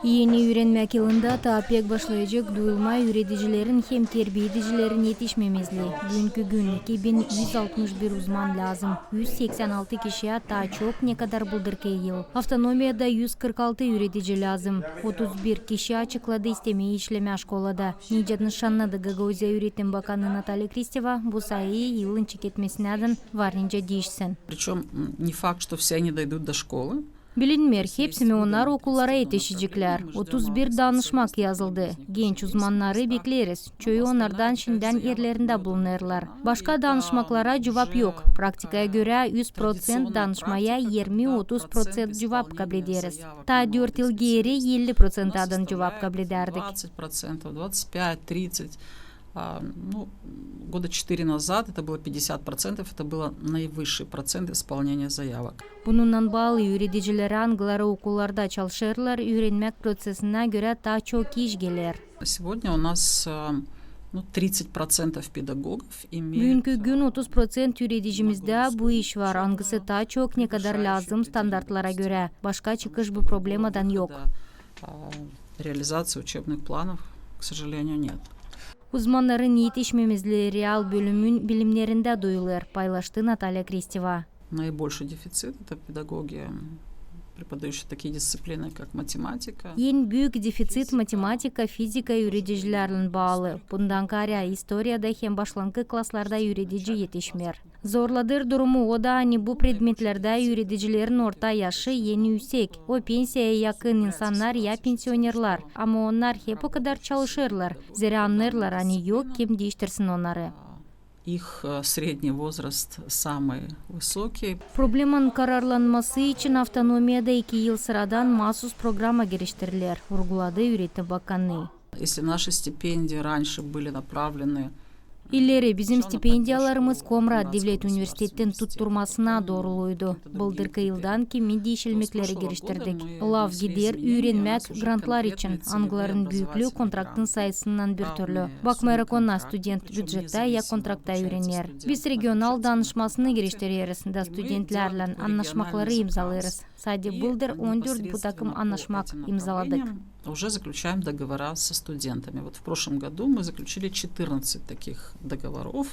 Yeni үйренмек yılında taapek başlayacak duyulma üreticilerin hem terbiyedicilerin yetişmemezliği. Bugünkü gün 2161 uzman lazım. 186 kişiye daha çok ne kadar buldırkı yıl. Автономияда 146 üretici lazım. 31 kişi açıkladı istemeyi işleme aşkolada. Nicadın şanladı Gagauziya Üretim Bakanı Natalya Kristeva bu sayıyı yılın çıketmesinden varınca değişsin. Причем не факт, что все они дойдут до школы. Bilinmer, hepsi onlar okullara yetişecekler. 31 danışmak yazıldı. Genç uzmanları bekleriz. Çoğu onlardan şimdiden yerlerinde bulunurlar. Başka danışmaklara cevap yok. Praktikaya göre 100% danışmaya 20-30% cevap kabul ederiz. Ta 4 yıl geri 50%'dan cevap kabul ederdik. 25-30%. Года 4 назад это было 50%, это было наивысший процент исполнения заявок. Bununla bağlı üreticiler hangileri okullarda çalışırlar, öğrenmek prosesine göre daha çok iş gelir. Сегодня у нас 30% педагогов имеют... Bugünkü gün 30% üreticimizde bu iş var. Hangisi daha çok ne kadar lazım standartlara göre. Başka çıkış bu problemadan yok. Реализация учебных планов, к сожалению, нет. Uzmanların yetişmemezliği real bölümün bilimlerinde duyulur, paylaştı Natalya Kristeva. Наибольший дефицит – это педагоги, преподающие такие дисциплины, как математика. En büyük defisit matematika, fizika üreticilerle bağlı. Bundan kara historiyada hem başlangıç klaslarda üretici yetişmer. Zorladır durumu o da hani bu predmetlerde üreticilerin orta yaşı yeni yüksek. O pensiyaya yakın insanlar ya pensionerlar. Ama onlar hep o kadar çalışırlar. Zira anlarlar hani yok kim değiştirsin onları. Их средний возраст самый высокий. Problemin kararlanması için Автономияda 2 yıl sıradan mahsus programa geliştirilir, vurguladı Üretim Bakanlığı. Если наши стипендии раньше были направлены İlleri bizim stipendiyalarımız Komrat Devlet Üniversiteti'nin tutturmasına doğruluydu. Bıldırkı yıldan kimi değişilmekleri geliştirdik. Lav gider, öğrenmek, grantlar için. Angların büyüklüğü kontraktın sayısından bir türlü. Bakmayarak ona student büdjette ya kontrakta öğrenir. Biz regional danışmasını geliştiririz da studentlerle anlaşmaları imzalarız. Sadece bıldır 14 bu takım anlaşmak imzaladık. Уже заключаем договора со студентами. Вот в прошлом году мы заключили 14 таких договоров.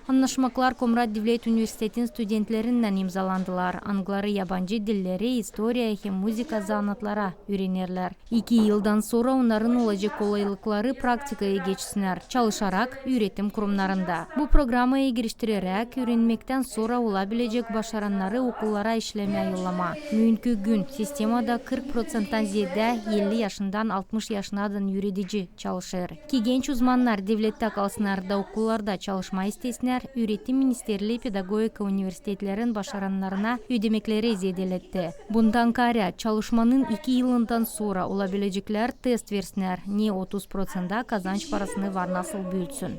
Anlaşmaklar Komrat Devlet Üniversiteti'nin studentlerinden imzalandılar. Angları yabancı dilleri, historia hem müzika zanatlara öğrenirler. 2 yıldan sonra onların olacak kolaylıkları praktikaya geçsinler. Çalışarak üretim kurumlarında. Bu programı geliştirerek öğrenmekten sonra olabilecek başaranları okullara işlemeye yollama. Bugünkü gün sistemada 40%'dan ziyade 50 yaşından 60 yaşından üretici çalışır. Ki genç uzmanlar devlette kalsınlar da okullarda çalışma istesinler. Üretim Ministerliği Pedagogika Üniversitetlerin başaranlarına ödemekleri zedeletti. Bundan kara çalışmanın 2 yılından sonra olabilecekler test versinler. Ne 30%'da kazanç parasını var nasıl bölsün.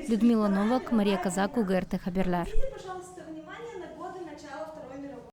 Людмила Новак, Мария Казак, УГРТ Haberler.